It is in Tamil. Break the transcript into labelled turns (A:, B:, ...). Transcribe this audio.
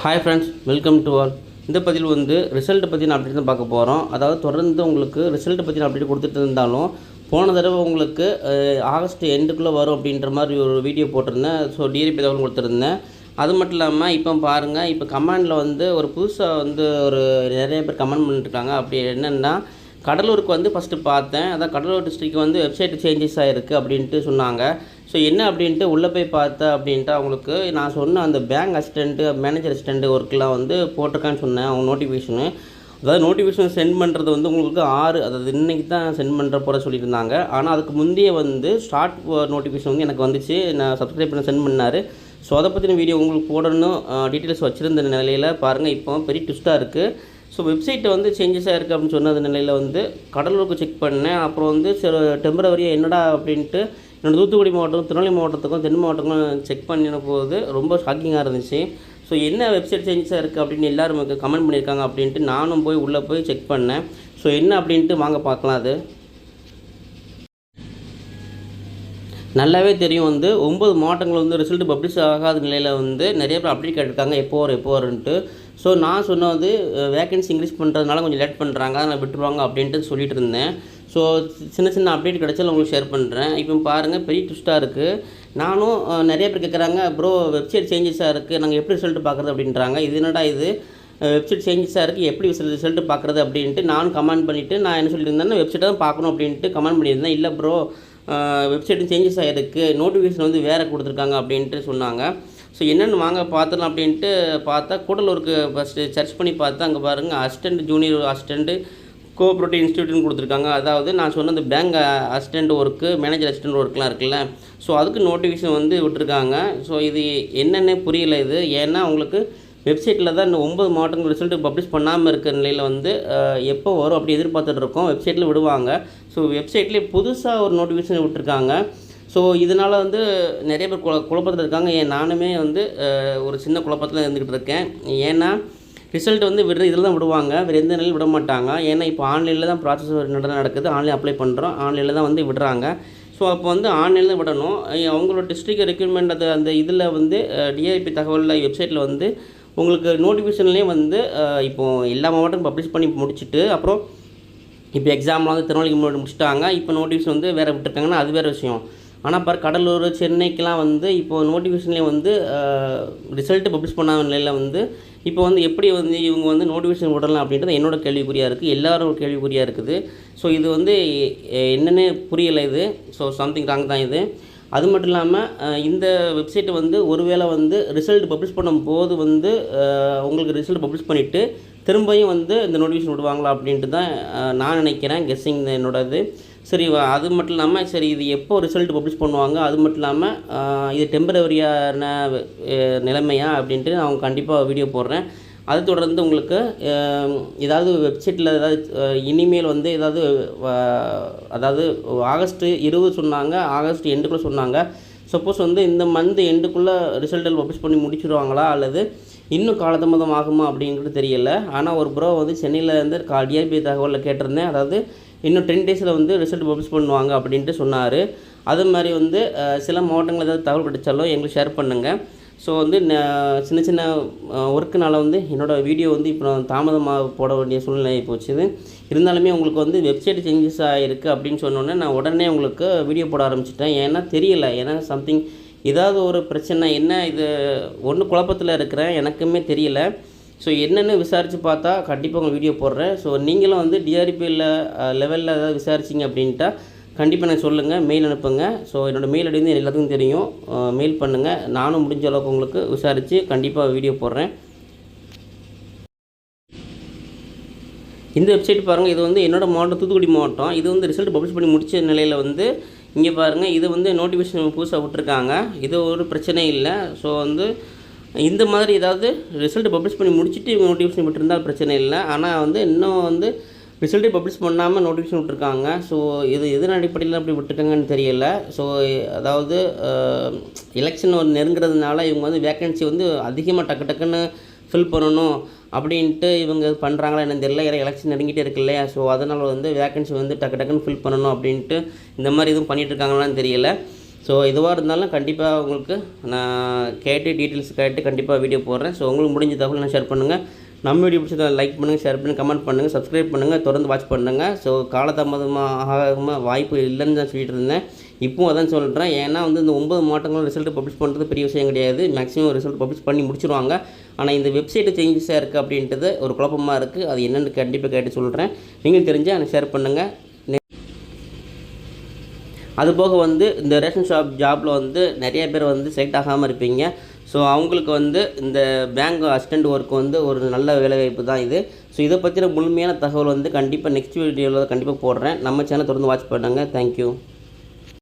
A: Hi friends, welcome to all. இந்த பதிவில் ரிசல்ட்டை பற்றி நான் அப்டேட் தான் பார்க்க போகிறோம். அதாவது தொடர்ந்து உங்களுக்கு ரிசல்ட்டை பற்றி நான் அப்டேட் கொடுத்துட்டு இருந்தாலும், போன தடவை உங்களுக்கு ஆகஸ்ட் எண்டுக்குள்ளே வரும் அப்படின்ற மாதிரி ஒரு வீடியோ போட்டிருந்தேன். ஸோ டிஆர்பி தகவல் கொடுத்துருந்தேன். அது மட்டும் இல்லாமல் இப்போ பாருங்கள், இப்போ கமெண்டில் ஒரு புதுசாக ஒரு நிறைய பேர் கமெண்ட் பண்ணிட்டுருக்காங்க. அப்படி என்னென்னா, கடலூருக்கு ஃபஸ்ட்டு பார்த்தேன். அதான் கடலூர் டிஸ்ட்ரிக்ட் வெப்சைட் சேஞ்சஸ் ஆகிருக்கு அப்படின்ட்டு சொன்னாங்க. ஸோ என்ன அப்படின்ட்டு உள்ளே போய் பார்த்தேன் அப்படின்ட்டு அவங்களுக்கு நான் சொன்ன அந்த பேங்க் அசிஸ்டண்ட்டு, மேனேஜர் அசிஸ்டண்ட்டு ஒர்க்கெலாம் போட்டிருக்கான்னு சொன்னேன். அவங்க நோட்டிஃபிகேஷனு, அதாவது நோட்டிஃபிகேஷன் சென்ட் பண்ணுறது உங்களுக்கு 6, அதாவது இன்றைக்கி தான் சென்ட் பண்ணுற போகிற சொல்லியிருந்தாங்க. ஆனால் அதுக்கு முந்தைய ஸ்டார்ட் நோட்டிஃபிகேஷன் எனக்கு வந்துச்சு. நான் சப்ஸ்கிரைப் பண்ண சென்ட் பண்ணார். ஸோ அதை பற்றின வீடியோ உங்களுக்கு போடணும் டீட்டெயில்ஸ் வச்சுருந்த நிலையில் பாருங்கள், இப்போ பெரிய ட்விஸ்ட்டாக இருக்குது. ஸோ வெப்சைட்டை சேஞ்சஸ் ஆகிருக்கு அப்படின்னு சொன்ன நிலையில் கடலூருக்கு செக் பண்ணேன். அப்புறம் சில டெம்பரவரியாக என்னடா அப்படின்ட்டு என்னோடய தூத்துக்குடி மாவட்டம், திருநெல்வேலி மாவட்டத்துக்கும் தென் மாவட்டத்துக்கும் செக் பண்ணின போது ரொம்ப ஷாக்கிங்காக இருந்துச்சு. ஸோ என்ன வெப்சைட் சேஞ்சஸாக இருக்குது அப்படின்னு எல்லோரும் கமெண்ட் பண்ணியிருக்காங்க அப்படின்ட்டு நானும் உள்ளே போய் செக் பண்ணேன். ஸோ என்ன அப்படின்ட்டு வாங்க பார்க்கலாம். அது நல்லாவே தெரியும். 9 மாவட்டங்கள் ரிசல்ட் பப்ளிஷ் ஆகாத நிலையில் நிறைய பேர் அப்டேட் கேட்டிருக்காங்க, எப்போ வரும்ன்ட்டு. ஸோ நான் சொன்னது வேகன்சி இன்க்ரீஸ் பண்ணுறதுனால கொஞ்சம் லேட் பண்ணுறாங்க, நான் விட்டுருவாங்க அப்படின்ட்டு சொல்லிட்டு இருந்தேன். ஸோ சின்ன அப்டேட் கிடச்சாலும் உங்களுக்கு ஷேர் பண்ணுறேன். இப்போ பாருங்கள், பெரிய ட்விஸ்ட்டாக இருக்குது. நானும் நிறைய பேர் கேட்குறாங்க, ப்ரோ வெப்சைட் சேஞ்சஸாக இருக்குது, நாங்கள் எப்படி ரிசல்ட் பார்க்குறது அப்படின்றாங்க. இது என்னடா இது வெப்சைட் சேஞ்சஸாக இருக்குது, எப்படி ரிசல்ட் பார்க்குறது அப்படின்ட்டு நான் கமெண்ட் பண்ணிவிட்டு, நான் என்ன சொல்லியிருந்தேன்னா வெப்சைட்டை தான் பார்க்கணும் அப்படின்ட்டு கமெண்ட் பண்ணியிருந்தேன். இல்லை ப்ரோ, வெப்சைட்டும் சேஞ்சஸ் ஆகிருக்கு, நோட்டிஃபிகேஷன் வேறு கொடுத்துருக்காங்க அப்படின்ட்டு சொன்னாங்க. ஸோ என்னென்னு வாங்க பார்த்துலாம் அப்படின்ட்டு பார்த்தா, கூடலூருக்கு ஃபஸ்ட்டு சர்ச் பண்ணி பார்த்தா அங்கே பாருங்கள், அசிஸ்டண்ட், ஜூனியர் அசிஸ்டண்ட்டு, கோஆப்ரேட்டிவ் இன்ஸ்டியூட்னு கொடுத்துருக்காங்க. அதாவது நான் சொன்ன அந்த bank assistant work, manager assistant ஒர்க்லாம் இருக்குல்ல, ஸோ அதுக்கு நோட்டிஃபிகேஷன் விட்டுருக்காங்க. ஸோ இது என்னென்ன புரியலை இது. ஏன்னா உங்களுக்கு வெப்சைட்டில் தான் இந்த 9 மாவட்டங்கள் ரிசல்ட்டு பப்ளிஷ் பண்ணாமல் இருக்கிற நிலையில் எப்போ வரும் அப்படி எதிர்பார்த்துட்ருக்கோம். வெப்சைட்டில் விடுவாங்க. ஸோ வெப்சைட்லேயே புதுசாக ஒரு நோட்டிஃபிகேஷன் விட்டுருக்காங்க. ஸோ இதனால் நிறைய பேர் குழப்பத்தில் இருக்காங்க. நானுமே ஒரு சின்ன குழப்பத்தில் இருந்துக்கிட்டு இருக்கேன். ஏன்னா ரிசல்ட் விடுற இதில் தான் விடுவாங்க, வேறு எந்த நிலையில் விட மாட்டாங்க. ஏன்னா இப்போ ஆன்லைனில் தான் ப்ராசஸ் நடக்குது, ஆன்லைன் அப்ளை பண்ணுறோம், ஆன்லைனில் தான் விடுறாங்க. ஸோ அப்போ ஆன்லைனில் தான் விடணும். அவங்களோட டிஸ்ட்ரிக்ட் ரெக்யூர்மெண்ட் அந்த இதில் டிஆர்பி தகவலில் வெப்சைட்டில் உங்களுக்கு நோட்டிஃபிகேஷன்லேயே இப்போது எல்லா மாவட்டமும் பப்ளிஷ் பண்ணி முடிச்சுட்டு, அப்புறம் இப்போ எக்ஸாம்லாம் திருநெல்வேலிக்கு முடிச்சுட்டாங்க. இப்போ நோட்டிஃபிகேஷன் வேறு விட்டுருக்காங்கன்னா அது வேறு விஷயம். ஆனால் கடலூர், சென்னைக்கெலாம் இப்போது நோட்டிஃபிகேஷன்லேயே ரிசல்ட்டு பப்ளிஷ் பண்ணாத நிலையில் இப்போ எப்படி இவங்க நோட்டிஃபிகேஷன் விடலாம் அப்படின்றது என்னோட கேள்விக்குறியாக இருக்குது, எல்லோரும் கேள்விக்குறியாக இருக்குது. ஸோ இது என்னென்னு புரியலை இது. ஸோ சம்திங் ராங் தான் இது. அது மட்டும் இல்லாமல் இந்த வெப்சைட்டை ஒருவேளை ரிசல்ட் பப்ளிஷ் பண்ணும்போது உங்களுக்கு ரிசல்ட் பப்ளிஷ் பண்ணிவிட்டு திரும்பியும் இந்த நோட்டிஃபிகேஷன் விடுவாங்களா அப்படின்ட்டு தான் நான் நினைக்கிறேன், கெஸ்ஸிங் என்னோடது. சரி, அது மட்டும் இல்லாமல் சரி இது எப்போ ரிசல்ட் பப்ளிஷ் பண்ணுவாங்க, அது மட்டும் இல்லாமல் இது டெம்பரவரியான நிலைமையா அப்படின்ட்டு நான் கண்டிப்பாக வீடியோ போடுறேன். அது தொடர்ந்து உங்களுக்கு ஏதாவது வெப்சைட்டில் ஏதாவது இனிமேல் அதாவது ஆகஸ்ட்டு 20 சொன்னாங்க, ஆகஸ்ட் எண்டுக்குள்ளே சொன்னாங்க. சப்போஸ் இந்த மந்த் எண்டுக்குள்ளே ரிசல்ட்டில் பப்ளிஷ் பண்ணி முடிச்சுடுவாங்களா அல்லது இன்னும் காலதாமதம் ஆகுமா அப்படிங்கிறது தெரியல. ஆனால் ஒரு ப்ரோ சென்னையில் டிஆர்பி தகவலில் கேட்டிருந்தேன். அதாவது இன்னும் 10 டேஸில் ரிசல்ட் பப்ளிஷ் பண்ணுவாங்க அப்படின்ட்டு சொன்னார். அது மாதிரி சில மாவட்டங்கள் ஏதாவது தகவல் கிடைச்சாலும் எங்களுக்கு ஷேர் பண்ணுங்கள். ஸோ சின்ன சின்ன ஒர்க்குனால என்னோடய வீடியோ இப்போ நான் தாமதமாக போட வேண்டிய சூழ்நிலை போச்சு. இருந்தாலுமே உங்களுக்கு வெப்சைட் சேஞ்சஸ் ஆகிருக்கு அப்படின்னு சொன்னோன்னே நான் உடனே உங்களுக்கு வீடியோ போட ஆரம்பிச்சிட்டேன். ஏன்னா தெரியலை, ஏன்னா சம்திங் ஏதாவது ஒரு பிரச்சனை, என்ன இது ஒன்று குழப்பத்தில் இருக்கிறேன், எனக்குமே தெரியல. ஸோ என்னென்னு விசாரித்து பார்த்தா கண்டிப்பாக உங்கள் வீடியோ போடுறேன். ஸோ நீங்களும் டிஆர்பியில் லெவலில் ஏதாவது விசாரிச்சிங்க அப்படின்ட்டா கண்டிப்பாக எனக்கு சொல்லுங்கள், மெயில் அனுப்புங்க. ஸோ என்னோடய மெயில் ஐடி எல்லாத்துக்கும் தெரியும், மெயில் பண்ணுங்கள். நானும் முடிஞ்ச அளவுக்கு உங்களுக்கு விசாரித்து கண்டிப்பாக வீடியோ போடுறேன். இந்த வெப்சைட் பாருங்கள், இது என்னோடய மாவட்டம் தூத்துக்குடி மாவட்டம். இது ரிசல்ட் பப்ளிஷ் பண்ணி முடித்த நிலையில் இங்கே பாருங்கள், இது நோட்டிஃபிகேஷன் புதுசாக விட்டுருக்காங்க. இது ஒரு பிரச்சனை இல்லை. ஸோ இந்த மாதிரி ஏதாவது ரிசல்ட் பப்ளிஷ் பண்ணி முடிச்சுட்டு இவங்க நோட்டிஃபிகேஷன் விட்டுருந்தால் பிரச்சனை இல்லை. ஆனால் இன்னும் ரிசல்ட்டே பப்ளிஷ் பண்ணாமல் நோட்டிஃபிகேஷன் விட்டுருக்காங்க. ஸோ இது எதன் அடிப்படையில் அப்படி விட்டுட்டாங்கன்னு தெரியல. ஸோ அதாவது எலெக்ஷன் நெருங்கிறதுனால இவங்க வேக்கன்சி அதிகமாக டக்குன்னு ஃபில் பண்ணணும் அப்படின்ட்டு இவங்க பண்ணுறாங்களா என்னன்னு தெரியல. ஏன்னா எலெக்ஷன் நெருங்கிட்டே இருக்கு இல்லையா. ஸோ அதனால் வேக்கன்சி டக்குன்னு ஃபில் பண்ணணும் அப்படின்ட்டு இந்த மாதிரி எதுவும் பண்ணிகிட்டு இருக்காங்களான்னு தெரியல. ஸோ எதுவாக இருந்தாலும் கண்டிப்பாக உங்களுக்கு நான் டீட்டெயில்ஸ் கேட்டு கண்டிப்பாக வீடியோ போடுறேன். ஸோ உங்களுக்கு முடிஞ்ச தகவல் நான் ஷேர் பண்ணுங்கள். நம்ம வீடியோ பிடிச்சதை லைக் பண்ணுங்கள், ஷேர் பண்ணுங்கள், கமெண்ட் பண்ணுங்கள், சப்ஸ்கிரைப் பண்ணுங்கள், தொடர்ந்து வாட்ச் பண்ணுங்கள். ஸோ காலதாமதமாக வாய்ப்பு இல்லைன்னு தான் சொல்லிட்டு இருந்தேன். இப்போவும் அதான் சொல்கிறேன். ஏன்னா இந்த 9 மாவட்டங்களும் ரிசல்ட் பப்ளிஷ் பண்ணுறது பெரிய விஷயம் கிடையாது. மேக்ஸிமம் ரிசல்ட் பப்ளிஷ் பண்ணி முடிச்சிருவாங்க. ஆனால் இந்த வெப்சைட்டு சேஞ்சஸாக இருக்குது அப்படின்றது ஒரு குழப்பமாக இருக்குது. அது என்னென்னு கண்டிப்பாக கேட்டு சொல்கிறேன். நீங்கள் தெரிஞ்சால் எனக்கு ஷேர் பண்ணுங்கள். அதுபோக இந்த ரேஷன் ஷாப் ஜாபில் நிறைய பேர் செலக்ட் ஆகாமல் இருப்பீங்க. ஸோ அவங்களுக்கு இந்த பேங்க் அசிஸ்டண்ட் ஒர்க் ஒரு நல்ல வேலைவாய்ப்பு தான் இது. ஸோ இதை பற்றின முழுமையான தகவல் கண்டிப்பாக நெக்ஸ்ட் வீடியோவில் கண்டிப்பாக போடுறேன். நம்ம சேனல் தொடர்ந்து வாட்ச் பண்ணுங்கள். தேங்க்யூ.